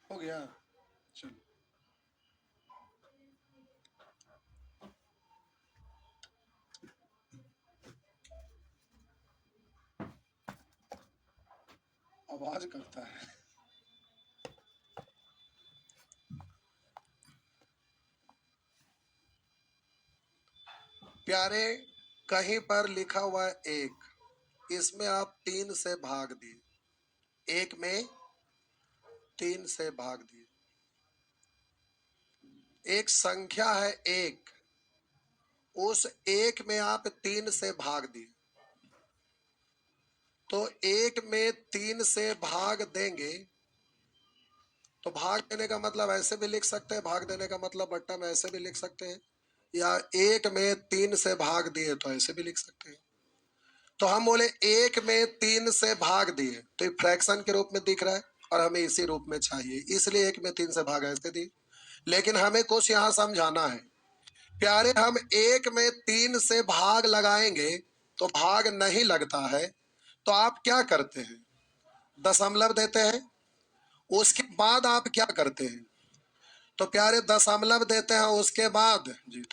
हो गया। चलो आवाज करता है। प्यारे, कहीं पर लिखा हुआ है एक, इसमें आप 3 से भाग दिए, एक में 3 से भाग दिए। एक संख्या है एक, उस एक में आप 3 से भाग दिए, तो एक में 3 से भाग देंगे तो भाग देने का मतलब ऐसे भी लिख सकते हैं, भाग देने का मतलब बट्टा में ऐसे भी लिख सकते हैं, या एक में 3 से भाग दिए तो ऐसे भी लिख सकते हैं। तो हम बोले एक में 3 से भाग दिए तो ये फ्रैक्शन के रूप में दिख रहा है और हमें इसी रूप में चाहिए, इसलिए एक में 3 से भाग ऐसे दिए। लेकिन हमें कुछ यहाँ समझाना है प्यारे। हम एक में 3 से भाग लगाएंगे तो भाग नहीं लगता है, तो आप क्या करते हैं? दशमलव देते हैं। उसके बाद आप क्या करते हैं? तो प्यारे दशमलव देते हैं, उसके बाद जी।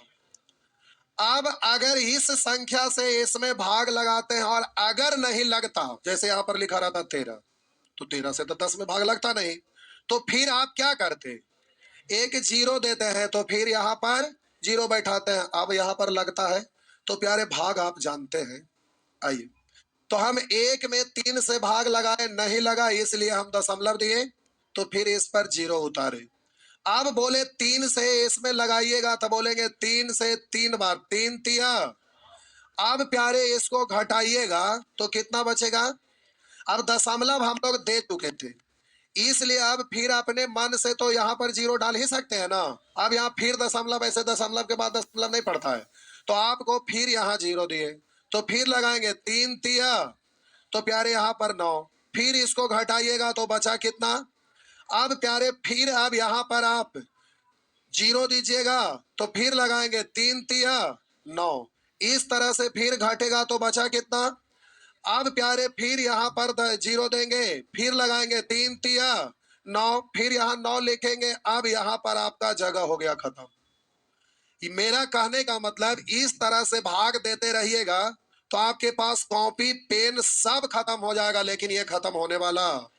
अब अगर इस संख्या से इसमें भाग लगाते हैं और अगर नहीं लगता, जैसे यहां पर लिखा रहता 13, तो 13 से तो 10 में भाग लगता नहीं, तो फिर आप क्या करते? एक जीरो देते हैं, तो फिर यहां पर जीरो बैठाते हैं। अब यहां पर लगता है, तो प्यारे भाग आप जानते हैं। आइए, तो हम एक में 3 से भाग लगाए, नहीं लगा इसलिए हम दशमलव दिए, तो फिर इस पर जीरो उतारे। अब बोले 3 से इसमें लगाइएगा, तो बोलेंगे 3 से 3 बार, 3 तिया। अब प्यारे इसको घटाइएगा तो कितना बचेगा? अब दशमलव हम लोग दे चुके थे, इसलिए अब फिर अपने मन से तो यहाँ पर जीरो डाल ही सकते हैं ना। अब यहाँ फिर दशमलव, ऐसे दशमलव के बाद दशमलव नहीं पड़ता है, तो आपको फिर यहाँ जीरो दिए, तो फिर लगाएंगे 3 तिया, तो प्यारे यहाँ पर 9। फिर इसको घटाइएगा तो बचा कितना? अब प्यारे फिर अब यहाँ पर आप जीरो दीजिएगा, तो फिर लगाएंगे 3 तिया 9। इस तरह से फिर घटेगा तो बचा कितना? अब प्यारे फिर यहाँ पर जीरो देंगे, फिर लगाएंगे 3 तिया 9, फिर यहाँ 9 लिखेंगे। अब यहाँ पर आपका जगह हो गया खत्म। मेरा कहने का मतलब इस तरह से भाग देते रहिएगा तो आपके पास कॉपी पेन सब खत्म हो जाएगा, लेकिन ये खत्म होने वाला,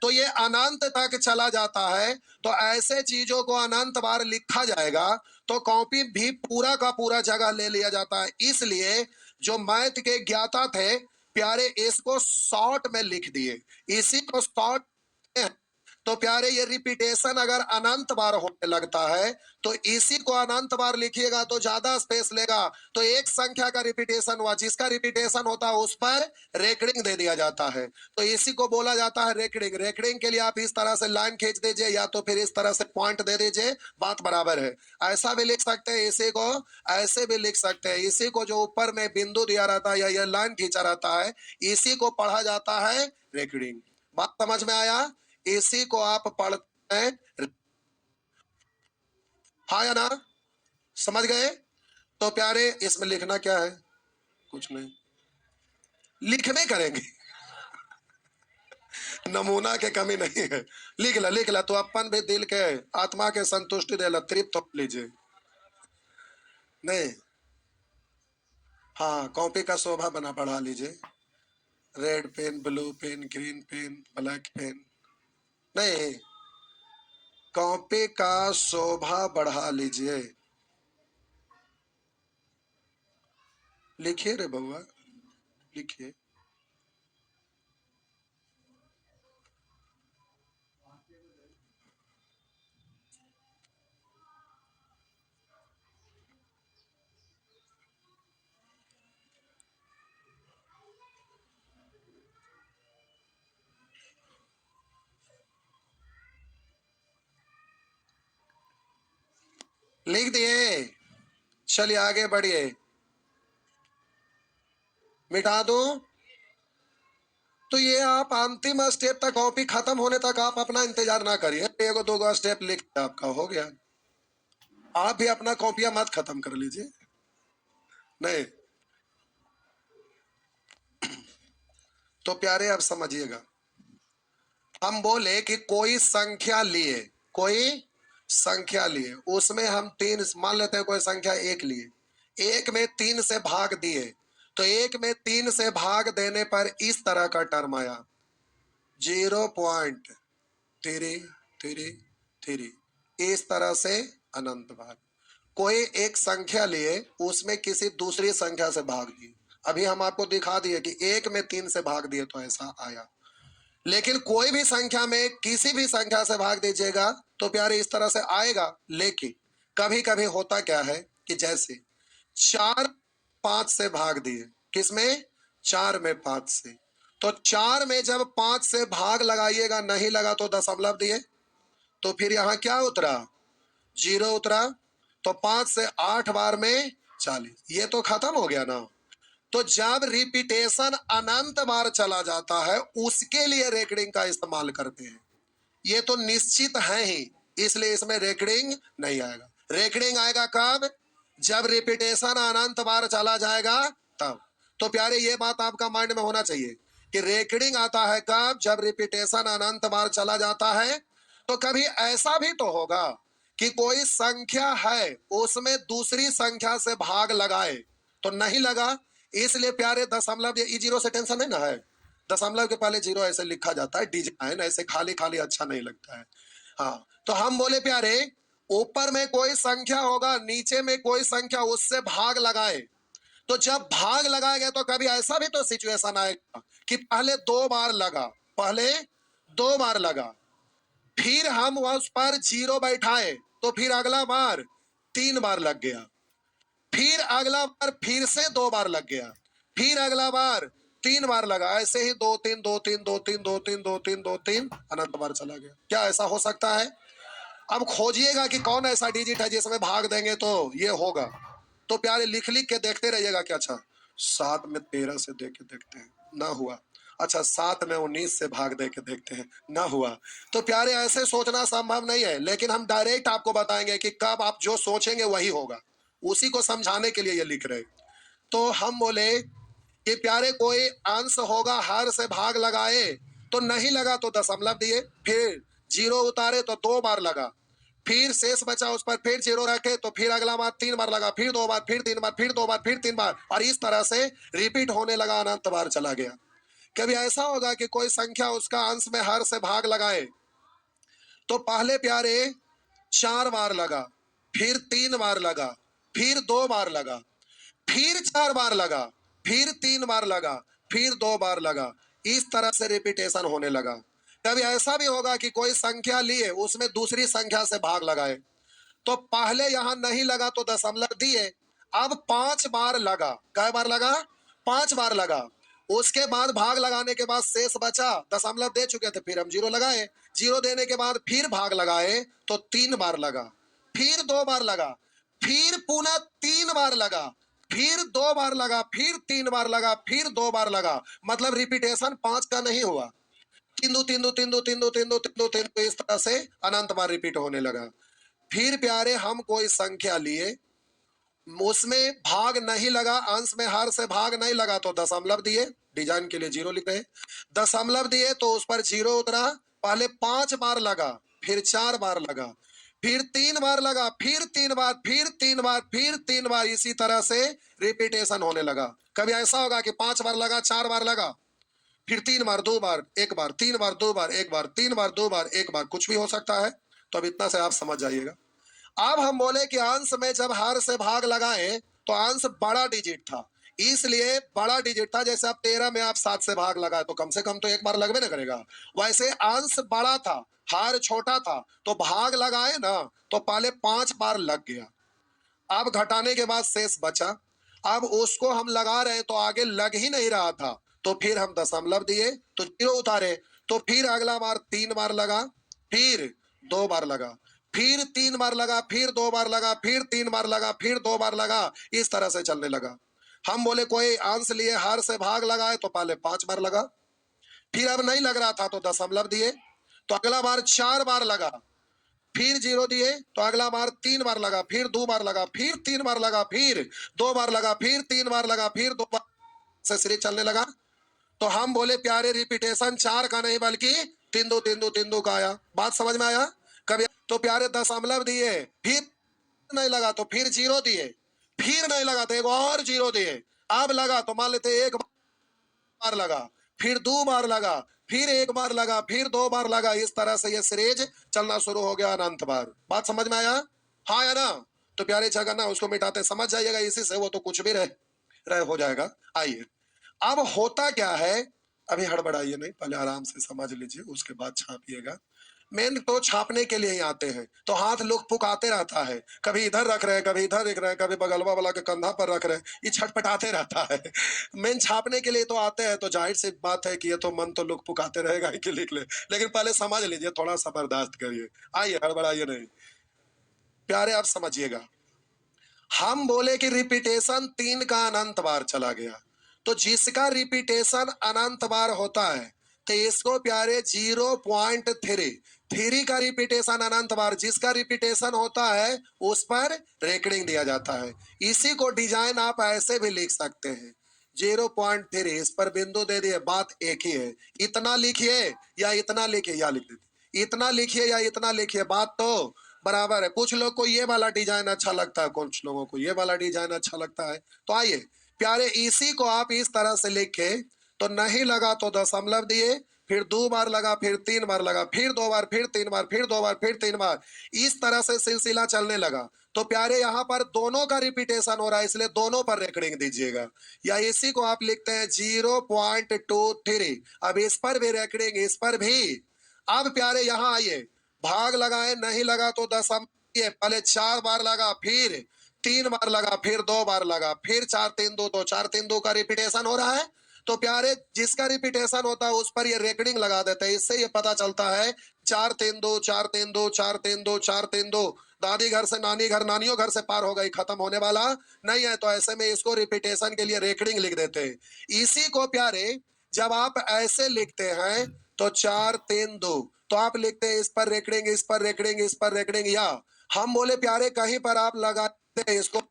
तो ये अनंत तक चला जाता है। तो ऐसे चीजों को अनंत बार लिखा जाएगा तो कॉपी भी पूरा का पूरा जगह ले लिया जाता है। इसलिए जो मैथ के ज्ञाता थे प्यारे, इसको शॉर्ट में लिख दिए, इसी को शॉर्ट। तो प्यारे ये रिपीटेशन अगर अनंत बार होने लगता है तो इसी को अनंत बार लिखिएगा तो ज्यादा स्पेस लेगा। तो एक संख्या का रिपीटेशन हुआ, जिसका रिपीटेशन होता है उस पर रेकरिंग दे दिया जाता है, तो इसी को बोला जाता है रेकरिंग। रेकरिंग के लिए आप इस तरह से लाइन खींच दीजिए या तो फिर इस तरह से पॉइंट दे दीजिए, बात बराबर है। ऐसा भी लिख सकते हैं, इसी को ऐसे भी लिख सकते हैं। इसी को जो ऊपर में बिंदु दिया रहता है या ये लाइन खींचा रहता है, इसी को पढ़ा जाता है रेकरिंग। बात समझ में आया? इसी को आप पढ़ते हैं, हाँ या ना? समझ गए? तो प्यारे इसमें लिखना क्या है? कुछ नहीं, लिखने करेंगे, नमूना के कमी नहीं है। लिख ला तो अपन भी दिल के आत्मा के संतुष्टि दे ला, तृप्त हो लीजिए। नहीं, हाँ कॉपी का शोभा बना बढ़ा लीजिए, red pen, blue pen, green pen, black pen. नहीं, कॉपी का शोभा बढ़ा लीजिए। लिखिए रे बउआ, लिखिए। लिख दिए? चलिए आगे बढ़िए। मिटा दूं? तो ये आप अंतिम स्टेप तक, कॉपी खत्म होने तक आप अपना इंतजार ना करिए, एगो दो स्टेप लिख आपका हो गया। आप भी अपना कॉपियां मत खत्म कर लीजिए। नहीं, तो प्यारे आप समझिएगा, हम बोले कि कोई संख्या लिए, कोई संख्या लिए, उसमें हम तीन मान लेते हैं, कोई संख्या एक लिए, एक में तीन से भाग दिए, तो एक में तीन से भाग देने पर इस तरह का टर्म आया 0.333, इस तरह से अनंत भाग। कोई एक संख्या लिए, उसमें किसी दूसरी संख्या से भाग दिए, अभी हम आपको दिखा दिए कि एक में तीन से भाग दिए तो ऐसा आया। लेकिन कोई भी संख्या में किसी भी संख्या से भाग दीजिएगा तो प्यारे इस तरह से आएगा। लेकिन कभी कभी होता क्या है कि जैसे 4 5 से भाग दिए, किसमें? 4 में 5 से, तो 4 में जब 5 से भाग लगाइएगा, नहीं लगा तो दशमलव दिए, तो फिर यहां क्या उतरा? 0 उतरा। तो 5 से 8 बार में 40, ये तो खत्म हो गया ना। तो जब रिपीटेशन अनंत बार चला जाता है, उसके लिए रेकरिंग का इस्तेमाल करते हैं। ये तो निश्चित है ही, इसलिए इसमें रेकरिंग नहीं आएगा। रेकरिंग आएगा कब? जब रिपीटेशन अनंत बार चला जाएगा तब। तो प्यारे ये बात आपका माइंड में होना चाहिए कि रेकरिंग आता है कब? जब रिपीटेशन अनंत बार चला जाता है। तो कभी ऐसा भी तो होगा कि कोई संख्या है, उसमें दूसरी संख्या से भाग लगाए तो नहीं लगा, इसलिए प्यारे दशमलव, ये जीरो से टेंशन है ना, है दशमलव के पहले जीरो ऐसे लिखा जाता है, डिजाइन ऐसे खाली खाली अच्छा नहीं लगता है। हाँ, तो हम बोले प्यारे ऊपर में कोई संख्या होगा, नीचे में कोई संख्या, उससे भाग लगाए, तो जब भाग लगाएगा तो कभी ऐसा भी तो सिचुएशन आएगा कि पहले 2 बार लगा, पहले 2 बार लगा, फिर हम उस पर जीरो बैठाए, तो फिर अगला बार 3 बार लग गया, फिर अगला बार फिर से 2 बार लग गया, फिर अगला बार 3 बार लगा, ऐसे ही 2 3 2 3 2 3 2 3 2 3 2 3 अनंत बार चला गया। क्या ऐसा हो सकता है? अब खोजिएगा कि कौन ऐसा डिजिट है जिसमें भाग देंगे तो ये होगा। तो प्यारे लिख लिख के देखते रहिएगा कि अच्छा 7 में 13 से दे के देखते हैं, ना हुआ। अच्छा 7 में 19 से भाग दे के देखते हैं, ना हुआ। तो प्यारे ऐसे सोचना संभव नहीं है, लेकिन हम डायरेक्ट आपको बताएंगे कि कब आप जो सोचेंगे वही होगा, उसी को समझाने के लिए ये लिख रहे। तो हम बोले कि प्यारे कोई अंश होगा, हर से भाग लगाए तो नहीं लगा तो दशमलव दिए, फिर जीरो उतारे तो 2 बार लगा, फिर शेष बचा उस पर फिर जीरो रखे, तो फिर अगला बार 3 बार लगा, फिर 2 बार, फिर 3 बार, फिर 2 बार, फिर 3 बार, और इस तरह से रिपीट होने लगा, अनंत बार चला गया। कभी ऐसा होगा कि कोई संख्या उसका अंश में हर से भाग लगाए, तो पहले प्यारे 4 बार लगा, फिर 3 बार लगा, फिर 2 बार लगा, फिर 4 बार लगा, फिर 3 बार लगा, फिर 2 बार लगा, इस तरह से रिपीटेशन होने लगा। कभी ऐसा भी होगा कि कोई संख्या लिए, उसमें दूसरी संख्या से भाग लगाए, तो पहले यहां नहीं लगा तो दशमलव दिए, अब 5 बार लगा। कै बार लगा? 5 बार लगा। उसके बाद भाग लगाने के बाद शेष बचा, दशमलव दे चुके थे, फिर हम जीरो लगाए, जीरो देने के बाद फिर भाग लगाए तो 3 बार लगा, फिर 2 बार लगा, फिर पुनः 3 बार लगा, फिर 2 बार लगा, फिर 3 बार लगा, फिर 2 बार लगा। मतलब रिपीटेशन 5 का नहीं हुआ, तीन दो तीन दो तीन दो तीन दो तीन दो तीन दो तीन दो, इस तरह से अनंत बार रिपीट होने लगा। फिर प्यारे हम कोई संख्या लिए, उसमें भाग नहीं लगा, अंश में हर से भाग नहीं लगा तो दशमलव दिए, डिजाइन के लिए जीरो लिख रहे, दशमलव दिए तो उस पर जीरो उतरा। पहले 5 बार लगा, फिर 4 बार लगा, फिर 3 बार लगा, फिर 3 बार, फिर 3 बार, फिर 3 बार, इसी तरह से रिपीटेशन होने लगा। कभी ऐसा होगा कि 5 बार लगा, 4 बार लगा, फिर 3 बार, 2 बार, 1 बार, 3 बार, 2 बार, 1 बार, 3 बार, 2 बार, 1 बार, कुछ भी हो सकता है। तो अब इतना से आप समझ जाइएगा। अब हम बोले कि अंश में जब हर से भाग लगाए तो अंश बड़ा डिजिट था, इसलिए बड़ा डिजिट था। जैसे आप 13 में आप 7 से भाग लगाए तो कम से कम तो 1 बार लगबे ना करेगा, वैसे अंश बड़ा था, हर छोटा था, तो भाग लगाए ना तो पहले 5 बार लग गया, अब घटाने के बाद शेष बचा, अब उसको हम लगा रहे हैं तो आगे लग ही नहीं रहा था, तो फिर हम दशमलव दिए तो जीरो उतारे, तो फिर अगला बार 3 बार लगा, फिर 2 बार लगा, फिर 3 बार लगा, फिर 2 बार लगा, फिर 3 बार लगा, फिर 2 बार लगा, इस तरह से चलने लगा। हम बोले कोई अंश लिए, हर से भाग लगाए तो पहले 5 बार लगा, फिर अब नहीं लग रहा था तो दशमलव दिए, तो अगला बार 4 बार लगा, फिर जीरो दिए, तो अगला बार 3 बार लगा, फिर 2 बार लगा, फिर 3 बार लगा, फिर 2 बार लगा, फिर 3 बार लगा, फिर 2 बार से सीरीज चलने लगा। तो हम बोले प्यारे रिपीटेशन 4 का नहीं बल्कि तीन दो का आया। बात समझ में आया? कभी तो प्यारे दशमलव दिए, फिर नहीं लगा तो फिर जीरो दिए, फिर नहीं लगा तो एक और जीरो दिए, अब लगा तो मान लेते एक बार लगा, फिर दो बार लगा, फिर एक बार लगा, फिर दो बार लगा। इस तरह से ये सीरीज चलना शुरू हो गया अनंत बार। बात समझ में आया? हाँ या ना? तो प्यारे जगह ना उसको मिटाते समझ जाइएगा, इसी से वो तो कुछ भी रह हो जाएगा। आइए अब होता क्या है, अभी हड़बड़ाइए नहीं, पहले आराम से समझ लीजिए उसके बाद छापिएगा। मेन तो छापने के लिए ही आते हैं, तो हाथ लुक पुक आते रहता है, कभी इधर रख रहे हैं, कभी इधर रख रहे हैं, कभी बगलवा वाला के कंधा पर रख रहे हैं, ये छटपटाते रहता है। मेन छापने के लिए तो आते हैं, तो जाहिर सी बात है कि ये तो मन तो लुक पुकाते रहेगा ही कि लिख ले, लेकिन पहले समझ लीजिए, थोड़ा सा बर्दाश्त करिए। आइए हड़बड़ाइए नहीं, प्यारे आप समझिएगा। हम बोले कि रिपीटेशन 3 का अनंत बार चला गया, तो जिसका रिपीटेशन अनंत बार होता है तो इसको प्यारे 0.3 का रिपीटेशन अनंत बार जिसका रिपीटेशन होता है उस पर रेकरिंग दिया जाता है। इसी को डिजाइन आप ऐसे भी लिख सकते हैं 0.3, इस पर बिंदु दे दिए, बात एक ही है। इतना लिखिए या इतना लिखिए, या लिख दीजिए, इतना लिखिए या इतना लिखिए, बात तो बराबर है। कुछ लोग को ये वाला डिजाइन अच्छा लगता है, कुछ लोगों को ये वाला डिजाइन अच्छा लगता है। तो आइए प्यारे इसी को आप इस तरह से लिखे, तो नहीं लगा तो दशमलव दिए, फिर दो बार लगा, फिर तीन बार लगा, फिर दो बार, फिर तीन बार, फिर दो बार, फिर तीन बार, इस तरह से सिलसिला चलने लगा। तो प्यारे यहाँ पर दोनों का रिपीटेशन हो रहा है, इसलिए दोनों पर रेकरिंग दीजिएगा। या इसी को आप लिखते हैं 0.23। अब इस पर भी रेकरिंग, इस पर भी। अब प्यारे यहाँ आइए, भाग लगाए, नहीं लगा तो दशम, ये पहले 4 बार लगा, फिर 3 बार लगा, फिर 2 बार लगा, फिर 4 3 2, तो 4 3 2 का रिपीटेशन हो रहा है। तो प्यारे जिसका रिपीटेशन होता है उस पर ये रेकरिंग लगा देते हैं, इससे ये पता चलता है 4 3 2 4 3 2 4 3 2 4 3 2। दादी घर से नानी घर, नानियों घर से पार हो गई, खत्म होने वाला नहीं है, तो ऐसे में इसको रिपीटेशन के लिए रेकरिंग लिख देते हैं। इसी को प्यारे जब आप ऐसे लिखते हैं तो 4 3 2, तो आप लिखते हैं इस पर रेकरिंग, इस पर रेकरिंग, इस पर रेकरिंग। या हम बोले प्यारे कहीं पर आप लगाते हैं इसको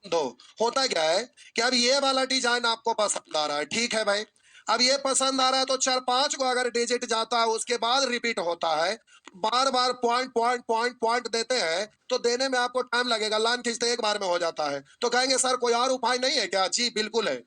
दो। होता क्या है कि अब ये वाला डिजाइन आपको पसंद आ रहा है, ठीक है भाई, अब ये पसंद आ रहा है, तो 4 5 को अगर डिजिट जाता है उसके बाद रिपीट होता है, बार बार पॉइंट पॉइंट पॉइंट पॉइंट देते हैं, तो देने में आपको टाइम लगेगा, लाइन खींचते एक बार में हो जाता है। तो कहेंगे सर कोई और उपाय नहीं है क्या? जी बिल्कुल है।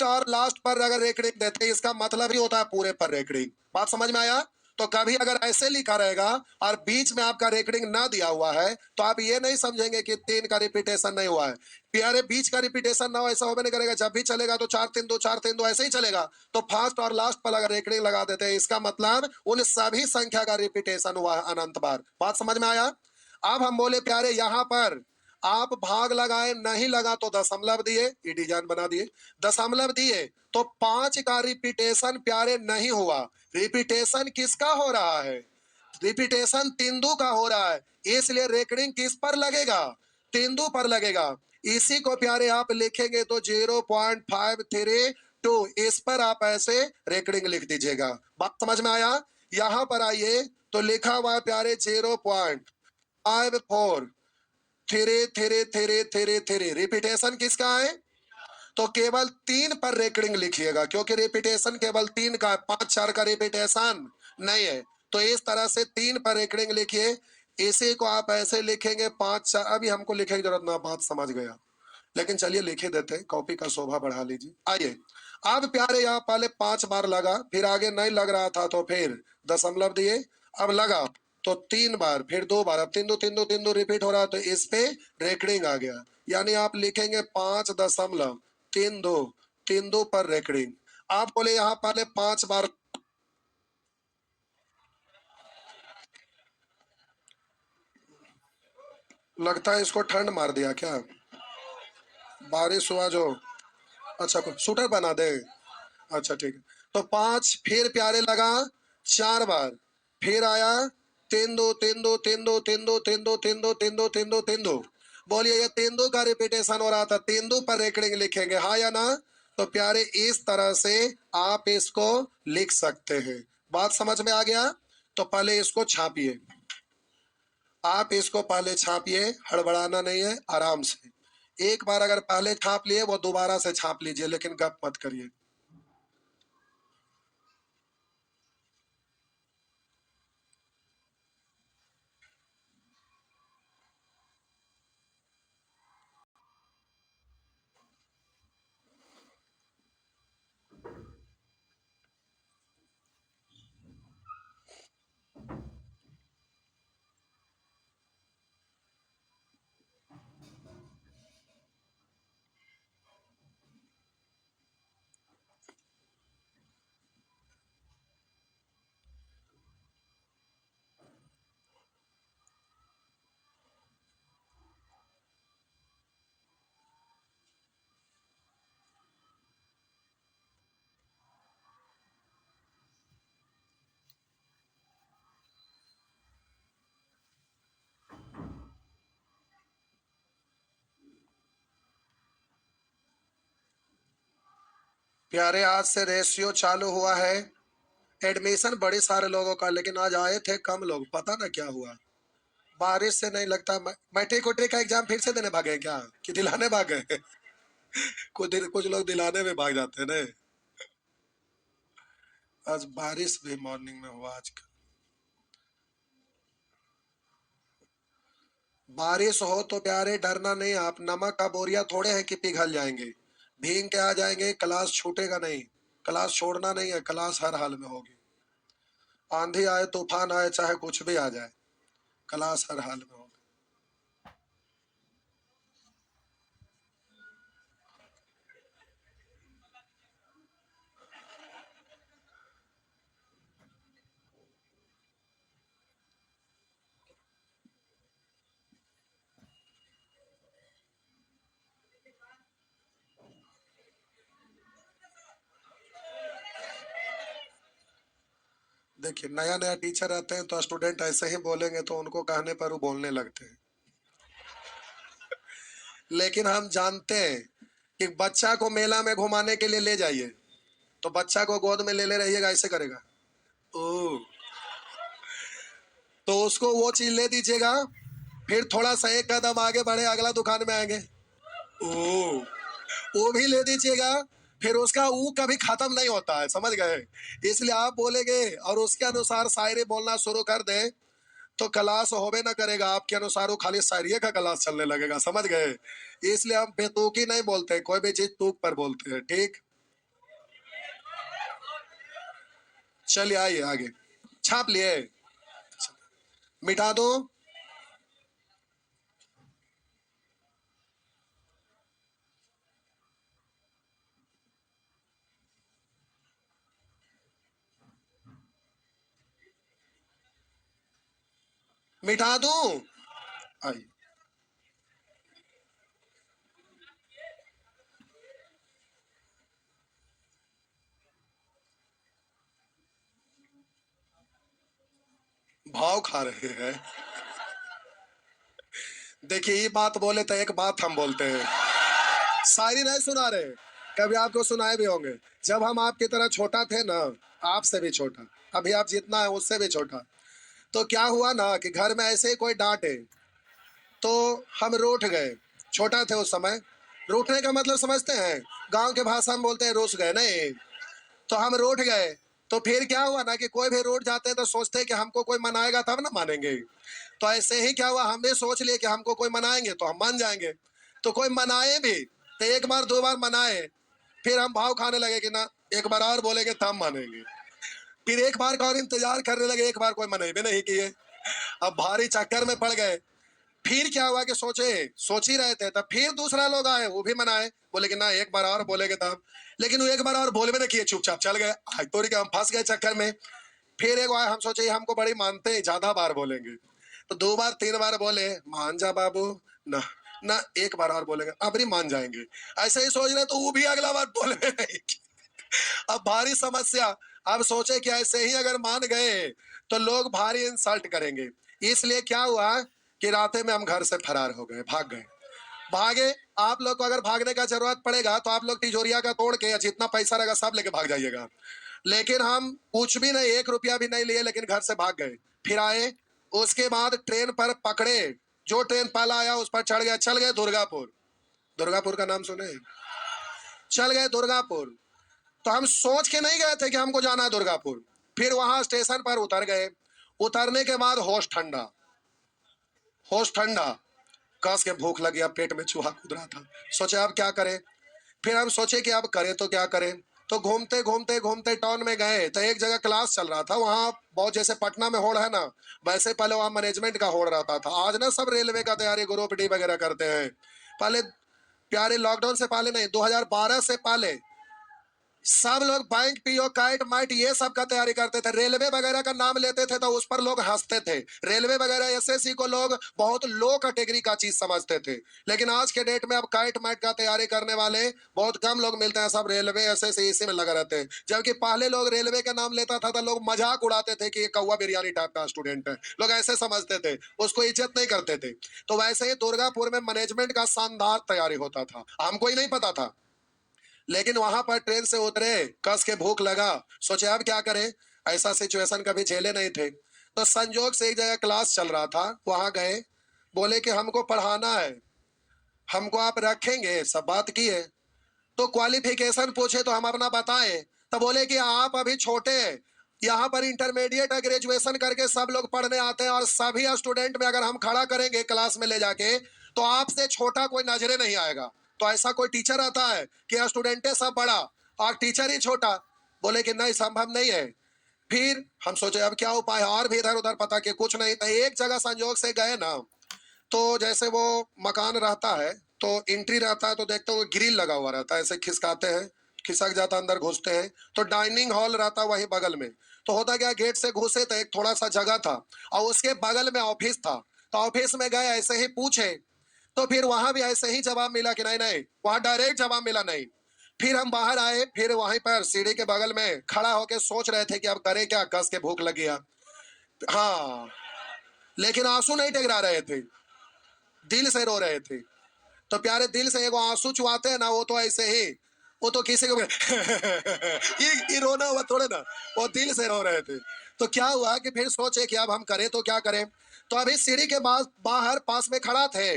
और लास्ट पर अगर रेकरिंग देते हैं इसका मतलब ही होता है पूरे पर रेकरिंग। बात समझ में आया? तो कभी अगर ऐसे लिखा रहेगा और बीच में आपका रेकरिंग ना दिया हुआ है तो आप ये नहीं समझेंगे कि 3 का रिपीटेशन नहीं हुआ है। प्यारे बीच का रिपीटेशन ना हो ऐसा होने करेगा, जब भी चलेगा तो 4 3 2 4 3 2 ऐसे ही चलेगा। तो फर्स्ट और लास्ट पर अगर रेकरिंग लगा देते हैं इसका मतलब उन सभी संख्या का रिपीटेशन हुआ है अनंत बार। बात समझ में आया? अब हम बोले प्यारे यहाँ पर आप भाग लगाए, नहीं लगा तो दशमलव दिए, ये डिजाइन बना दिए, दशमलव दिए तो 5 का रिपीटेशन प्यारे नहीं हुआ। रिपीटेशन किसका हो रहा है? रिपीटेशन तेंदु का हो रहा है, इसलिए रेकरिंग किस पर लगेगा? तेंदु पर लगेगा। इसी को प्यारे आप लिखेंगे तो 0.532, इस पर आप ऐसे रेकरिंग लिख दीजिएगा। बात समझ में आया? यहां पर आइए तो लिखा हुआ है प्यारे 0.54 three three three three three, repetition किसका है? तो केवल 3 पर रेकरिंग लिखिएगा, क्योंकि रिपीटेशन केवल 3 का, 5 4 का रिपीटेशन नहीं है। तो इस तरह से 3 पर रेकरिंग लिखिए। इसी को आप ऐसे लिखेंगे 5 4, अभी हमको लिखने की जरूरत ना, बात समझ गया, लेकिन चलिए लिखे देते, कॉपी का शोभा बढ़ा लीजिए। आइए अब प्यारे यहाँ पहले 5 बार लगा, फिर आगे नहीं लग रहा था तो फिर दशमलव दिए, अब लगा तो 3 बार, फिर 2 बार, अब 3 2 3 2 3 2 रिपीट हो रहा, तो इस पे रेकरिंग आ गया। यानी आप लिखेंगे 5.32 3 2 पर रेकरिंग। आप बोले यहाँ पहले 5 बार, लगता है इसको ठंड मार दिया क्या? बारिश हुआ जो, अच्छा कुछ शूटर बना दे, अच्छा ठीक है। तो 5 फिर प्यारे लगा 4 बार, फिर आया 3 2 3 2 3 2 3 2 3 2 3 2 3 2 3 2 3 2। बोलिए ये 3 2 का रिपीटेशन हो रहा था, 3 2 पर रेकरिंग लिखेंगे, हाँ या ना? तो प्यारे इस तरह से आप इसको लिख सकते हैं। बात समझ में आ गया? तो पहले इसको छापिए, आप इसको पहले छापिए, हड़बड़ाना नहीं है, आराम से। एक बार अगर पहले छाप लिए वो दोबारा से छाप लीजिए, लेकिन गप मत करिए। प्यारे आज से रेशियो चालू हुआ है, एडमिशन बड़े सारे लोगों का, लेकिन आज आए थे कम लोग। पता ना क्या हुआ, बारिश से नहीं लगता मैट्रिक उट्रिक का एग्जाम फिर से देने भागे क्या, कि दिलाने भागे? कुछ लोग दिलाने में भाग जाते हैं ना। आज बारिश भी मॉर्निंग में हुआ। आज बारिश हो तो प्यारे डरना नहीं, आप नमक का बोरिया थोड़े हैं कि पिघल जाएंगे। भीग के आ जाएंगे, क्लास छूटेगा नहीं। क्लास छोड़ना नहीं है, क्लास हर हाल में होगी। आंधी आए तूफान आए चाहे कुछ भी आ जाए, क्लास हर हाल में होगी। देखिए, नया नया टीचर रहते हैं तो स्टूडेंट ऐसे ही बोलेंगे तो उनको कहने पर वो बोलने लगते हैं। लेकिन हम जानते हैं कि बच्चा को मेला में घुमाने के लिए ले जाइए तो बच्चा को गोद में ले ले रहिएगा, ऐसे करेगा। ओ, तो उसको वो चीज ले दीजिएगा, फिर थोड़ा सा एक कदम आगे बढ़े, अगला दुकान में आएंगे। ओ, वो भी ले दीजिएगा, फिर उसका वो कभी खत्म नहीं होता है, समझ गए? इसलिए आप बोलेंगे और उसके अनुसार शायरी बोलना शुरू कर दे तो क्लास होबे ना करेगा। आपके अनुसार वो खाली शायरी का क्लास चलने लगेगा, समझ गए? इसलिए हम बेतुकी नहीं बोलते, कोई भी चीज तुक पर बोलते हैं, ठीक? चलिए आइए आगे। छाप लिए? मिटा दो? मिटा दूं? आइए। भाव खा रहे हैं। देखिए, ये बात बोले तो एक बात हम बोलते हैं, शायरी नहीं सुना रहे, कभी आपको सुनाए भी होंगे। जब हम आपकी तरह छोटा थे ना, आपसे भी छोटा, अभी आप जितना है उससे भी छोटा, तो क्या हुआ ना कि घर में ऐसे ही कोई डांटे तो हम रूठ गए। छोटा थे उस समय। रूठने का मतलब समझते हैं? गांव के भाषा में बोलते हैं रूठ गए, नहीं? तो हम रूठ गए। तो फिर क्या हुआ ना कि कोई भी रूठ जाते हैं तो सोचते हैं कि हमको कोई मनाएगा तब ना मानेंगे। तो ऐसे ही क्या हुआ, हमने सोच लिया कि हमको कोई मनाएंगे तो हम मान जाएंगे। तो कोई मनाए भी तो एक बार दो बार मनाए, फिर हम भाव खाने लगे कि ना एक बार और बोलेंगे तब मानेंगे। फिर एक बार का और इंतजार करने लगे, एक बार कोई मने भी नहीं किए। अब भारी चक्कर में पड़ गए। फिर क्या हुआ कि सोच ही रहे थे, तब फिर दूसरा लोग आए, वो भी मनाए, बोले कि ना एक बार और बोलेगे तब। लेकिन वो एक बार और बोले भी नहीं किए, चुपचाप चल गए। आज तो हम फंस गए चक्कर में। फिर एक बार हम सोचे हमको बड़ी मानते हैं, ज्यादा बार बोलेंगे। तो दो बार तीन बार बोले, मान जा बाबू ना, ना एक बार और बोलेंगे अब नहीं मान जाएंगे। ऐसे ही सोच रहे तो वो भी अगला बार बोले नहीं। अब भारी समस्या। अब सोचे कि ऐसे ही अगर मान गए तो लोग भारी इंसल्ट करेंगे। इसलिए क्या हुआ कि रात में हम घर से फरार हो गए, भाग गए। भागे। आप लोग को अगर भागने का जरूरत पड़ेगा तो आप लोग तिजोरिया का तोड़ के या जितना पैसा रहेगा सब लेके भाग जाइएगा। लेकिन हम कुछ भी नहीं, एक रुपया भी नहीं लिए, लेकिन घर से भाग गए। फिर आए, उसके बाद ट्रेन पर पकड़े, जो ट्रेन पहला आया उस पर चढ़ गया, चल गए दुर्गापुर। दुर्गापुर का नाम सुने? चल गए दुर्गापुर। तो हम सोच के नहीं गए थे कि हमको जाना है दुर्गापुर। फिर वहां स्टेशन पर उतर गए। उतरने के बाद होश ठंडा, होश ठंडा। कस के भूख लगी, अब पेट में चूहा कूद रहा था। सोचे अब क्या करें। फिर हम सोचे कि अब करें तो क्या करें। तो घूमते घूमते घूमते टाउन में गए तो एक जगह क्लास चल रहा था। वहां बहुत, जैसे पटना में होड़ है ना, वैसे पहले वहां मैनेजमेंट का होड़ रहता था। आज ना सब रेलवे का तैयारी, ग्रुप डी वगैरह करते हैं। पहले प्यारे लॉकडाउन से पहले नहीं, 2012 से पहले सब लोग बैंक पीओ काइट माइट ये सब का तैयारी करते थे। रेलवे वगैरह का नाम लेते थे तो उस पर लोग हंसते थे। रेलवे वगैरह एसएससी को लोग बहुत लो कैटेगरी का चीज समझते थे। लेकिन आज के डेट में अब काइट माइट का तैयारी करने वाले बहुत कम लोग मिलते हैं। सब रेलवे एसएससी इसी में लगा रहते हैं। जबकि पहले लोग रेलवे का नाम लेता था तो लोग मजाक उड़ाते थे कि ये कौवा बिरयानी टाइप का स्टूडेंट है, लोग ऐसे समझते थे, उसको इज्जत नहीं करते थे। तो वैसे ही दुर्गापुर में मैनेजमेंट का शानदार तैयारी होता था, हमको ही नहीं पता था। लेकिन वहां पर ट्रेन से उतरे, कस के भूख लगा, सोचे अब क्या करें, ऐसा सिचुएशन कभी झेले नहीं थे। तो संजोग से एक जगह क्लास चल रहा था, वहां गए, बोले कि हमको पढ़ाना है, हमको आप रखेंगे, सब बात की है। तो क्वालिफिकेशन पूछे तो हम अपना बताएं, तो बोले कि आप अभी छोटे हैं, यहाँ पर इंटरमीडिएट और ग्रेजुएशन करके सब लोग पढ़ने आते हैं, और सभी स्टूडेंट में अगर हम खड़ा करेंगे क्लास में ले जाके, तो आपसे छोटा कोई नजरे नहीं आएगा। तो ऐसा कोई टीचर आता है कि स्टूडेंट सब बड़ा और टीचर ही छोटा? बोले कि नहीं, संभव नहीं है। फिर हम सोचे अब क्या उपाय है, और भी इधर उधर पता कि कुछ नहीं। तो एक जगह संजोग से गए ना, तो जैसे वो मकान रहता है, तो एंट्री रहता है, तो देखते हो ग्रिल लगा हुआ रहता है, ऐसे खिसकाते हैं, खिसक जाता है, अंदर घुसते हैं, तो डाइनिंग हॉल रहता है वही बगल में। तो होता क्या, गेट से घुसे तो एक थोड़ा सा जगह था, और उसके बगल में ऑफिस था। तो ऑफिस में गए, ऐसे ही पूछे, तो फिर वहां भी ऐसे ही जवाब मिला कि नहीं नहीं, वहां डायरेक्ट जवाब मिला नहीं। फिर हम बाहर आए, फिर वहीं पर सीढ़ी के बगल में खड़ा होकर सोच रहे थे कि अब करे क्या, कस के भूख लगी है। हाँ, लेकिन आंसू नहीं टकरा रहे थे, दिल से रो रहे थे। तो प्यारे, दिल से एगो आंसू चुआते हैं ना, वो तो ऐसे ही, वो तो किसी को ये रोना हुआ थोड़े ना, वो दिल से रो रहे थे। तो क्या हुआ कि फिर सोचे कि अब हम करें तो क्या करें। तो अभी सीढ़ी के बाहर पास में खड़ा थे,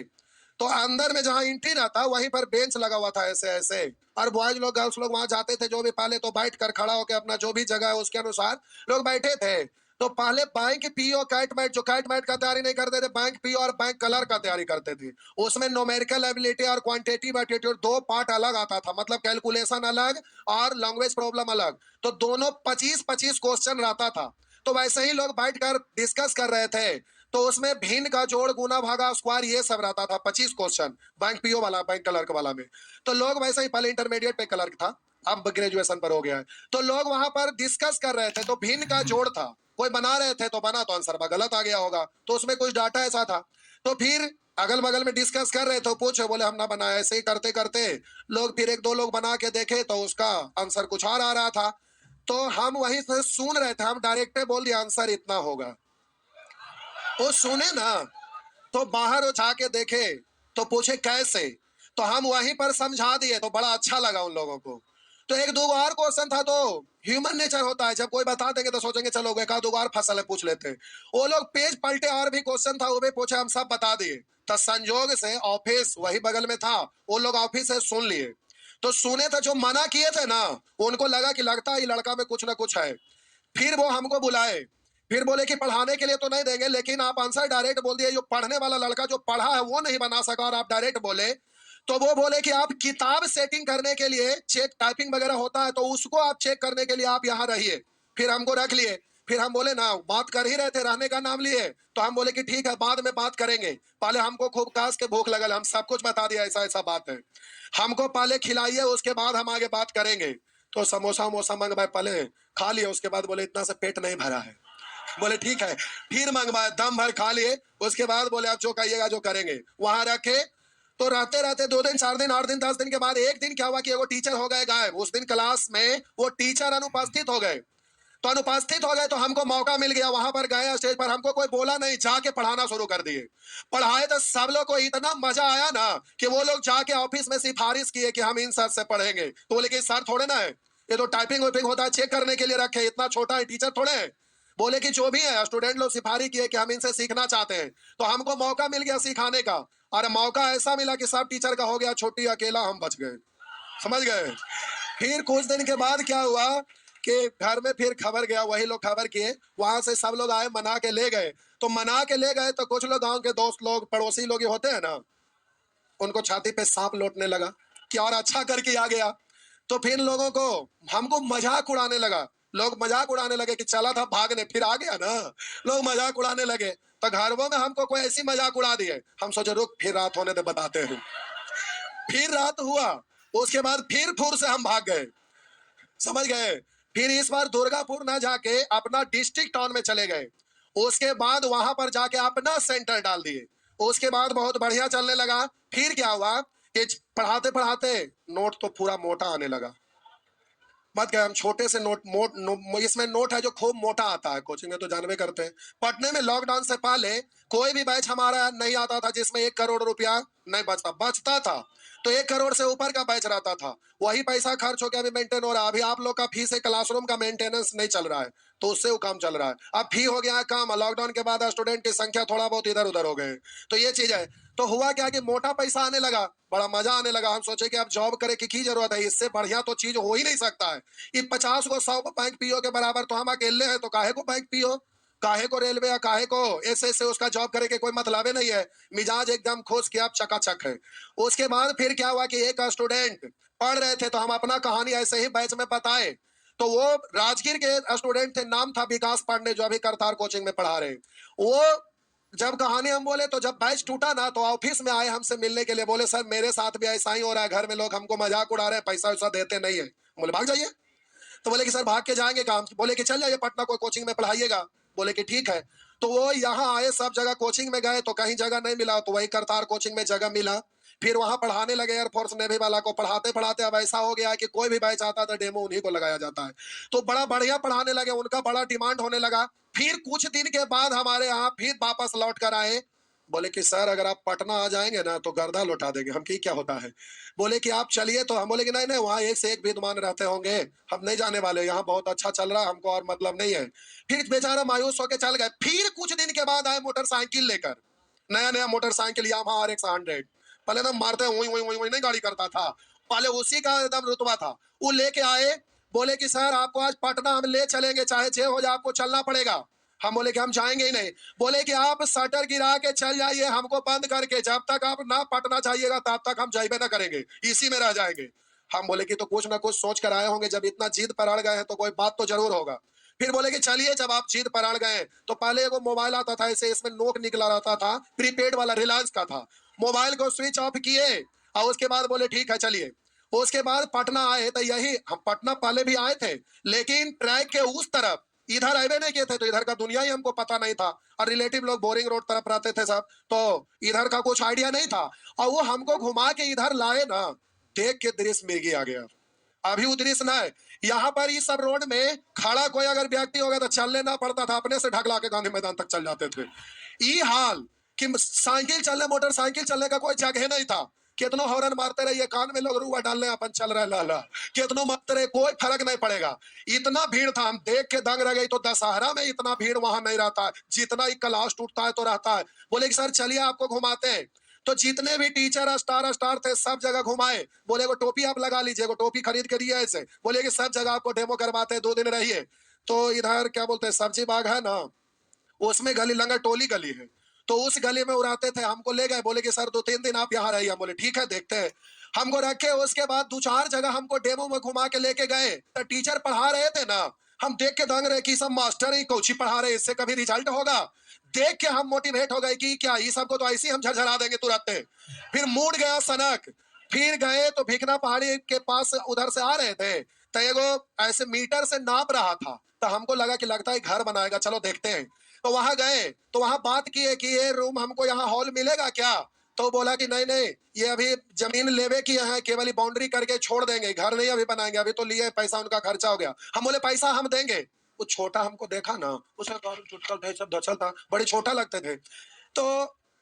तो अंदर में जहां एंट्री रहता वहीं पर बेंच लगा हुआ था ऐसे ऐसे, और बॉयज लोग गर्ल्स लोग वहां जाते थे, जो भी पहले तो बैठ कर खड़ा होकर अपना जो भी जगह है उसके अनुसार लोग बैठे थे। तो पहले बैंक पीओ कैट मैट, जो कैट मैट का तैयारी नहीं करते थे, बैंक पीओ और बैंक कलर का तैयारी करते थे। उसमें न्यूमेरिकल एबिलिटी और क्वांटिटेटिव एप्टीट्यूड दो पार्ट अलग आता था, मतलब कैलकुलेशन अलग और लैंग्वेज प्रॉब्लम अलग। तो दोनों 25-25 क्वेश्चन रहता था। तो वैसे ही लोग बैठकर डिस्कस कर रहे थे। तो उसमें भिन्न का जोड़, गुना, भागा, स्क्वायर, ये सब रहता था, 25 क्वेश्चन बैंक पीओ वाला, बैंक क्लर्क वाला में। तो लोग वैसे ही, पहले इंटरमीडिएट पे क्लर्क था, अब ग्रेजुएशन पर हो गया है। तो लोग वहां पर डिस्कस कर रहे थे, तो भिन्न का जोड़ था, कोई बना रहे थे, तो बना तो आंसर गलत आ गया होगा, तो उसमें कुछ डाटा ऐसा था। तो फिर अगल बगल में डिस्कस कर रहे थे, पूछे, बोले हम ना बनाए। ऐसे ही करते करते लोग, फिर एक दो लोग बना के देखे, तो उसका आंसर कुछ और आ रहा था। तो हम वहीं से सुन रहे थे, हम डायरेक्ट बोल दिया आंसर इतना होगा। वो सुने ना, तो बाहर वो जाके देखे, तो पूछे कैसे, तो हम वहीं पर समझा दिए, तो बड़ा अच्छा लगा उन लोगों को। तो एक दो और क्वेश्चन था, तो ह्यूमन नेचर होता है, जब कोई बता देंगे तो सोचेंगे चलो एक दो बार फसल है, पूछ लेते हैं। वो लोग पेज पलटे, और भी क्वेश्चन था, वो भी पूछे, हम सब बता दिए। तो संजोग से ऑफिस वही बगल में था, वो लोग ऑफिस से सुन लिए। तो सुने तो जो मना किए थे ना, उनको लगा कि लगता है ये लड़का में कुछ ना कुछ है। फिर वो हमको बुलाए, फिर बोले कि पढ़ाने के लिए तो नहीं देंगे, लेकिन आप आंसर डायरेक्ट बोल दिए, जो पढ़ने वाला लड़का जो पढ़ा है वो नहीं बना सका, और आप डायरेक्ट बोले। तो वो बोले कि आप किताब सेटिंग करने के लिए, चेक टाइपिंग वगैरह होता है, तो उसको आप चेक करने के लिए आप यहाँ रहिए। फिर हमको रख लिए। फिर हम बोले ना, बात कर ही रहे थे, रहने का नाम लिए, तो हम बोले कि ठीक है, बाद में बात करेंगे, पहले हमको खूब काश के भूख लगल, हम सब कुछ बता दिया, ऐसा ऐसा बात है, हमको पहले खिलाइए, उसके बाद हम आगे बात करेंगे। तो समोसा वमोसा मंगवाए, पहले खा लिए, उसके बाद बोले इतना से पेट नहीं भरा है। बोले ठीक है, फिर मंगवाए, दम भर खा लिए, उसके बाद बोले आप जो कहिएगा जो करेंगे। वहां रखे। तो रहते रहते 2 दिन, 4 दिन, 8 दिन, 10 दिन के बाद एक दिन क्या हुआ कि वो टीचर हो गए गायब। उस दिन क्लास में वो टीचर अनुपस्थित हो गए। तो अनुपस्थित हो गए, तो हमको मौका मिल गया, वहां पर गए स्टेज पर, हमको कोई बोला नहीं, जाके पढ़ाना शुरू कर दिए। पढ़ाए तो सब लोग को इतना मजा आया ना, कि वो लोग जाके ऑफिस में सिफारिश किए कि हम इन सर से पढ़ेंगे। तो बोले कि सर थोड़े ना है, ये तो टाइपिंग वाइपिंग होता है, चेक करने के लिए रखे, इतना छोटा है, टीचर थोड़े है। बोले कि जो भी है, स्टूडेंट लोग सिफारिश किए कि हम इनसे सीखना चाहते हैं। तो हमको मौका मिल गया सिखाने का, और मौका ऐसा मिला कि सब टीचर का हो गया छुट्टी, अकेला हम बच गए। समझ गए। फिर कुछ दिन के बाद क्या हुआ कि घर में फिर खबर गया, वही लोग खबर किए, वहां से सब लोग आए, मना के ले गए। तो मना के ले गए, तो कुछ लोग, गांव के दोस्त लोग, पड़ोसी लोग ये होते हैं ना, उनको छाती पे सांप लौटने लगा कि और अच्छा करके आ गया। तो फिर लोगों को, हमको मजाक उड़ाने लगा, लोग मजाक उड़ाने लगे कि चला था भागने, फिर आ गया ना, लोग मजाक उड़ाने लगे। तो घरों में हमको कोई ऐसी मजाक उड़ा दिए, हम सोचे रुक, फिर रात होने दे, बताते हैं। फिर रात हुआ, उसके बाद फिर फुर से हम भाग गए। समझ गए। फिर इस बार दुर्गापुर ना जाके अपना डिस्ट्रिक्ट टाउन में चले गए। उसके बाद वहां पर जाके अपना सेंटर डाल दिए। उसके बाद बहुत बढ़िया चलने लगा। फिर क्या हुआ कि पढ़ाते पढ़ाते नोट तो पूरा मोटा आने लगा, मत गए हम छोटे से इसमें नोट है जो खूब मोटा आता है, कोचिंग में तो जानवे करते हैं। पटने में लॉकडाउन से पहले कोई भी बैच हमारा नहीं आता था जिसमें 1 करोड़ रुपया नहीं बचता था। तो 1 करोड़ से ऊपर का बैच रहता था, वही पैसा खर्च हो गया, अभी मेंटेन हो रहा है। अभी आप लोग का फीस है, क्लासरूम का मेंटेनेंस नहीं चल रहा है, तो उससे वो काम चल रहा है। अब फी हो गया है कम, लॉकडाउन के बाद स्टूडेंट की संख्या थोड़ा बहुत इधर उधर हो गए, तो ये चीज है। तो हुआ क्या कि मोटा पैसा आने लगा, बड़ा मजा आने लगा। हम सोचे कि अब जॉब करे की जरूरत है, इससे बढ़िया तो चीज हो ही नहीं सकता है। ये 50 को 100 बैंक पीओ के बराबर, तो हम अकेले हैं, तो काहे को बैंक पीओ, काहे को रेलवे, या काहे को ऐसे से उसका जॉब करे के कोई मतलब नहीं है। मिजाज एकदम खोज के आप चकाचक है। उसके बाद फिर क्या हुआ कि एक स्टूडेंट पढ़ रहे थे, तो हम अपना कहानी ऐसे ही बैच में बताए। तो वो राजगीर के स्टूडेंट थे, नाम था विकास पांडे, जो अभी करतार कोचिंग में पढ़ा रहे। वो जब कहानी हम बोले, तो जब बैच टूटा ना, तो ऑफिस में आए हमसे मिलने के लिए, बोले सर मेरे साथ भी ऐसा ही हो रहा है, घर में लोग हमको मजाक उड़ा रहे हैं, पैसा वैसा देते नहीं है। बोले भाग जाइए। तो बोले कि सर भाग के जाएंगे काम, बोले कि चल जाइए पटना कोई कोचिंग में पढ़ाइएगा। बोले कि ठीक है। तो वो यहाँ आए, सब जगह कोचिंग में गए, तो कहीं जगह नहीं मिला, तो वही करतार कोचिंग में जगह मिला। फिर वहां पढ़ाने लगे, एयरफोर्स नेवी वाला को पढ़ाते पढ़ाते अब ऐसा हो गया कि कोई भी बैच आता था डेमो उन्हीं को लगाया जाता है। तो बड़ा बढ़िया पढ़ाने लगे, उनका बड़ा डिमांड होने लगा। फिर कुछ दिन के बाद हमारे यहाँ फिर वापस लौट कर आए। बोले कि सर अगर आप पटना आ जाएंगे ना तो गर्दा लौटा देंगे। हम की क्या होता है? बोले कि आप चलिए। तो हम बोले कि नहीं नहीं, वहाँ एक से एक विद्वान रहते होंगे, हम नहीं जाने वाले, यहाँ बहुत अच्छा चल रहा है, हमको और मतलब नहीं है। फिर बेचारा मायूस होकर चल गए। फिर कुछ दिन के बाद आए मोटरसाइकिल लेकर, नया नया मोटरसाइकिल यामाहा RX 100। पहले तो मारते वही वही वही वही नहीं गाड़ी करता था, पहले उसी का एकदम रुतबा था। वो लेके आए, बोले कि सर आपको आज पटना हम ले चलेंगे, चाहे 6 हो जाए आपको चलना पड़ेगा। हम बोले कि हम जाएंगे ही नहीं। बोले कि आप शटर गिरा के चल जाइए, हमको बंद करके, जब तक आप ना पटना जाइएगा तब तक हम जाइबे ना करेंगे, इसी में रह जाएंगे। हम बोले कि तो कुछ ना कुछ सोच कर आए होंगे, जब इतना जिद पर अड़ गए हैं तो कोई बात तो जरूर होगा। फिर बोले कि चलिए, जब आप जिद पर अड़ गए, तो पहले एगो मोबाइल आता था ऐसे, इसमें नोक निकला रहता था, प्रीपेड वाला, रिलायंस का था। मोबाइल को स्विच ऑफ किए और उसके बाद बोले ठीक है चलिए। उसके बाद पटना आए, तो यही हम पटना पहले भी आए थे, लेकिन ट्रैक के उस तरफ इधर आए नहीं किए थे, तो इधर का दुनिया ही हमको पता नहीं था। और रिलेटिव लोग बोरिंग रोड तरफ रहते थे सब, तो इधर का कुछ आइडिया नहीं था। और वो हमको घुमा के इधर लाए ना, देख के दृश्य मिर्गी आ गया। अभी वो दृश्य ना है। यहाँ पर इस सब रोड में खड़ा कोई अगर व्यक्ति हो गया तो चलने ना पड़ता था, अपने से ढकला के गांधी मैदान तक चल जाते थे। ये हाल कि साइकिल चलने, मोटरसाइकिल चलने का कोई जगह नहीं था। कितनो हॉर्न मारते रहिए, कान में लोग रुआ डाल रहे, अपन चल रहे लाला, कितनो मारते रहे, कोई फर्क नहीं पड़ेगा। इतना भीड़ था, हम देख के दंग रह गई। तो दशहरा में इतना भीड़ वहां नहीं रहता है, जितना ही क्लास टूटता है तो रहता है। बोले कि सर चलिए आपको घुमाते हैं। तो जितने भी टीचर स्टार स्टार थे सब जगह घुमाए। बोले वो टोपी आप लगा लीजिए, वो टोपी खरीद के दिए ऐसे, बोले कि सब जगह आपको डेमो करवाते हैं, 2 दिन रहिए। तो इधर क्या बोलते हैं, सब्जी बाग है ना, उसमें गली लंगर टोली गली है, तो उस गली में उड़ाते थे। हमको ले गए, बोले कि सर 2-3 दिन आप यहाँ रहिए। बोले ठीक है देखते हैं। हमको रखे, उसके बाद 2-4 जगह हमको डेमो में घुमा के लेके गए। तो टीचर पढ़ा रहे थे ना, हम देख के दंग रहे कि सब मास्टर ही कोची पढ़ा रहे, इससे कभी रिजल्ट होगा। देख के हम मोटिवेट हो गए कि क्या ये सबको तो ऐसे ही हम झरझरा देंगे तुरंत। फिर मूड गया सनक। फिर गए तो भिकना पहाड़ी के पास उधर से आ रहे थे, तो एगो ऐसे मीटर से नाप रहा था, तो हमको लगा कि लगता है घर बनाएगा, चलो देखते हैं। तो वहां गए, तो वहां बात किए कि ये रूम हमको यहाँ हॉल मिलेगा क्या? तो बोला कि नहीं नहीं, ये अभी जमीन लेवे की है, केवल बाउंड्री करके छोड़ देंगे, घर नहीं अभी बनाएंगे, अभी तो लिए पैसा, उनका खर्चा हो गया। हम बोले पैसा हम देंगे। वो छोटा हमको देखा ना, उसका चुटकल थे सब धसल था, बड़े छोटा लगते थे। तो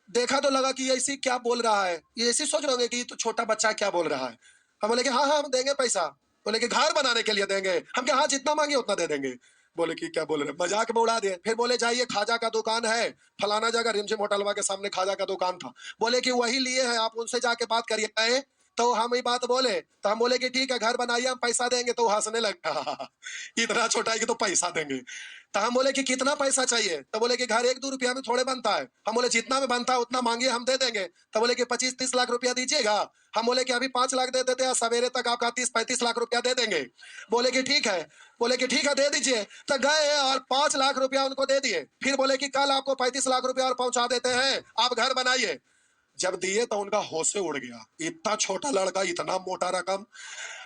देखा तो लगा कि ऐसी क्या बोल रहा है, ये ऐसी सोच रहे कि तो छोटा बच्चा क्या बोल रहा है। हम बोले कि हाँ हाँ हम देंगे पैसा। बोले कि घर बनाने के लिए देंगे। हम क्या, हाँ जितना मांगे उतना दे देंगे। बोले कि क्या बोल रहे, मजाक में उड़ा दिए। फिर बोले जाइए, खाजा का दुकान है फलाना जगह, रिमझिम होटलवा के सामने खाजा का दुकान था। बोले कि वही लिए हैं, आप उनसे जाके बात करिए। आए तो हम ही बात बोले, तो हम बोले कि ठीक है घर बनाइए, हम पैसा देंगे। तो हंसने लगा इतना छोटा है कि तो पैसा देंगे। तो हम बोले कि कितना पैसा चाहिए? तो बोले कि घर 1-2 रुपया में थोड़े बनता है। हम बोले जितना में बनता है उतना मांगिए, हम दे देंगे। तो बोले कि 25-30 लाख रुपया दीजिएगा। हम बोले कि अभी 5 लाख दे देते हैं, सवेरे तक आपका 30-35 लाख रुपया दे देंगे। बोले कि ठीक है। बोले कि ठीक है दे दीजिए। तो गए और 5 लाख रुपया उनको दे दिए। फिर बोले कि कल आपको 35 लाख रुपया और पहुंचा देते हैं, आप घर बनाइए। जब दिए तो उनका होश से उड़ गया, इतना छोटा लड़का इतना मोटा रकम।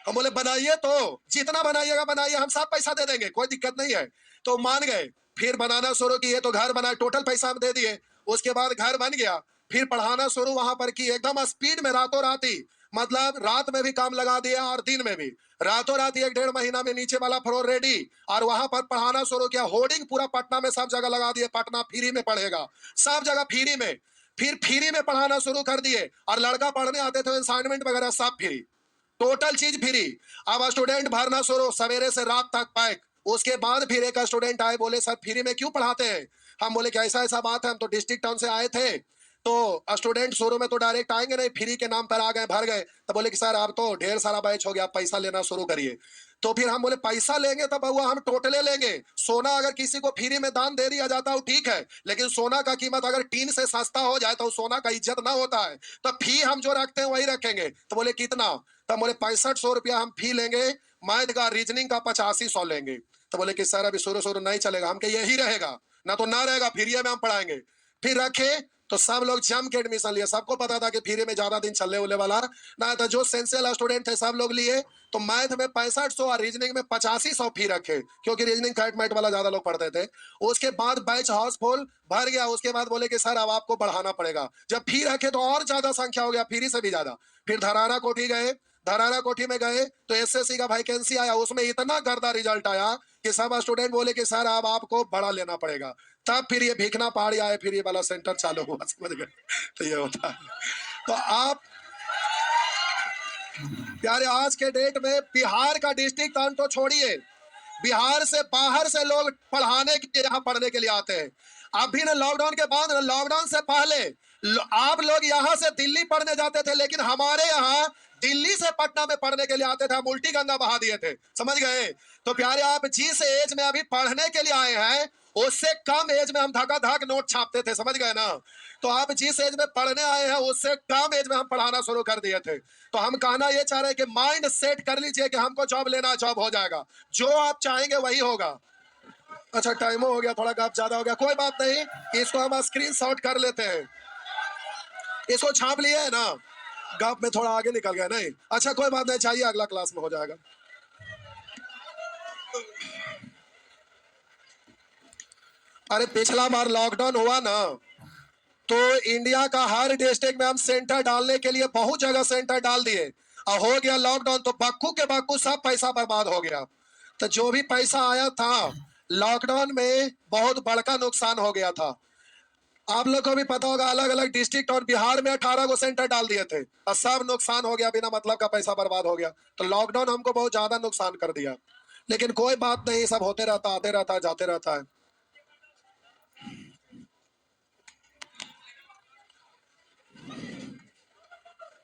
हम बोले बनाइए, तो जितना बनाइएगा बनाइए, हम सब पैसा दे देंगे, कोई दिक्कत नहीं है। तो मान गए। फिर बनाना शुरू किए, तो घर बना, टोटल पैसा हम दे दिए। उसके बाद घर बन गया। फिर पढ़ाना शुरू वहां पर की, एकदम स्पीड में, रातों रात ही। मतलब रात में भी काम लगा दिया और दिन में भी। रातों रात 1-1.5 महीना में नीचे वाला फ्लोर रेडी, और वहां पर पढ़ाना शुरू किया। होर्डिंग पूरा पटना में सब जगह लगा दिए, पटना फ्री में पढ़ेगा, सब जगह फ्री में। फिर फ्री में पढ़ाना शुरू कर दिए, और लड़का पढ़ने आते थे, असाइनमेंट वगैरह सब फ्री, टोटल चीज फ्री। अब स्टूडेंट भरना शुरू, सवेरे से रात तक पैक। उसके बाद फिर एक स्टूडेंट आए, बोले सर फ्री में क्यों पढ़ाते हैं? हम बोले कि ऐसा ऐसा बात है, हम तो डिस्ट्रिक्ट टाउन से आए थे, तो स्टूडेंट शुरू में तो डायरेक्ट आएंगे नहीं, फ्री के नाम पर आ गए, भर गए। तो बोले कि सर आप तो ढेर सारा बैच हो गया, पैसा लेना शुरू करिए। तो फिर हम बोले पैसा लेंगे तो बउआ हम टोटले लेंगे। सोना अगर किसी को फ्री में दान दे दिया जाता है ठीक है, लेकिन सोना का कीमत अगर टीन से सस्ता हो जाए तो सोना का इज्जत ना होता है। तो फी हम जो रखते हैं वही रखेंगे। तो बोले कितना? तो बोले 6500 रुपया हम फी लेंगे, मैथ का रीजनिंग का 8500 लेंगे। तो बोले कि सर अभी शुरू शुरू नहीं चलेगा। हम के यही रहेगा, ना तो ना रहेगा, फ्री में हम पढ़ाएंगे। फिर रखे तो सब लोग जम के एडमिशन लिए। सबको पता था कि फ्री में ज्यादा दिन चलने वाले वाला ना था। जो सेंसियल स्टूडेंट थे सब लोग लिए। तो मैथ में 6500 और रीजनिंग में 8500 फी रखे, क्योंकि रीजनिंग कैट मैट वाला ज्यादा लोग पढ़ते थे। उसके बाद बैच हाउसफुल भर गया। उसके बाद बोले कि सर अब आपको बढ़ाना पड़ेगा। जब फी रखे तो और ज्यादा संख्या हो गया, फ्री से भी ज्यादा। फिर धरारा कोठी गए, धरारा कोठी में गए तो एसएससी का वैकेंसी आया, उसमें इतना गर्दा रिजल्ट आया कि सब स्टूडेंट बोले कि सर अब आपको बड़ा लेना पड़ेगा। तब फिर ये भीखना पहाड़ी आए, फिर ये वाला सेंटर चालू हुआ, समझ गए? तो ये होता है। तो आप प्यारे आज के डेट में बिहार का डिस्ट्रिक्ट टाउन तो छोड़िए, बिहार से बाहर से लोग पढ़ाने के लिए यहाँ पढ़ने के लिए आते हैं। अभी ना लॉकडाउन के बाद, लॉकडाउन से पहले आप लोग यहाँ से दिल्ली पढ़ने जाते थे, लेकिन हमारे यहाँ दिल्ली से पटना में पढ़ने के लिए आते थे, हम उल्टी गंगा बहा दिए थे, समझ गए? तो प्यारे आप जिस एज में अभी पढ़ने के लिए आए हैं, उससे कम एज में हम धका धक नोट छापते थे, समझ गए ना? तो आप जिस एज में पढ़ने आए हैं उससे कम एज में हम पढ़ाना शुरू कर दिए थे। तो हम कहना ये चाह रहे हैं कि माइंड सेट कर लीजिए कि हमको जॉब लेना, जॉब हो जाएगा, जो आप चाहेंगे वही होगा। अच्छा टाइम हो गया, थोड़ा गैप ज्यादा हो गया, कोई बात नहीं, इसको हम स्क्रीन शॉट कर लेते हैं। इसको छाप लिए है ना? गैप में थोड़ा आगे निकल गया नहीं? अच्छा कोई बात नहीं, चाहिए अगला क्लास में हो जाएगा। अरे पिछला बार लॉकडाउन हुआ ना, तो इंडिया का हर डिस्ट्रिक्ट में हम सेंटर डालने के लिए बहुत जगह सेंटर डाल दिए, और हो गया लॉकडाउन तो बक्कू के बक्कू सब पैसा बर्बाद हो गया। तो जो भी पैसा आया था लॉकडाउन में बहुत बड़का नुकसान हो गया था। आप लोग को भी पता होगा, अलग अलग डिस्ट्रिक्ट और बिहार में 18 को सेंटर डाल दिए थे, और सब नुकसान हो गया, बिना मतलब का पैसा बर्बाद हो गया। तो लॉकडाउन हमको बहुत ज्यादा नुकसान कर दिया, लेकिन कोई बात नहीं, सब होते रहता, आते रहता है, जाते रहता है।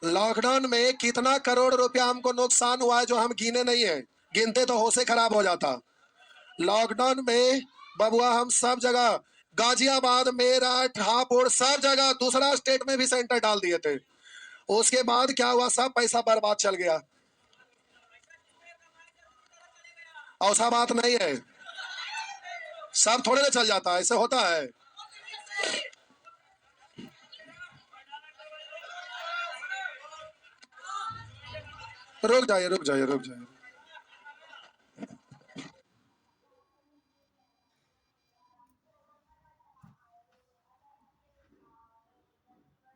लॉकडाउन में कितना करोड़ रुपया हमको नुकसान हुआ है जो हम गिने नहीं है, गिनते तो होश खराब हो जाता। लॉकडाउन में बबुआ हम सब जगह, गाजियाबाद, मेरठ, हापुड़, सब जगह, दूसरा स्टेट में भी सेंटर डाल दिए थे। उसके बाद क्या हुआ, सब पैसा बर्बाद चल गया। ऐसा बात नहीं है, सब थोड़े ना चल जाता है, ऐसे होता है। रुक जाइए रुक जाइए रुक जाइए।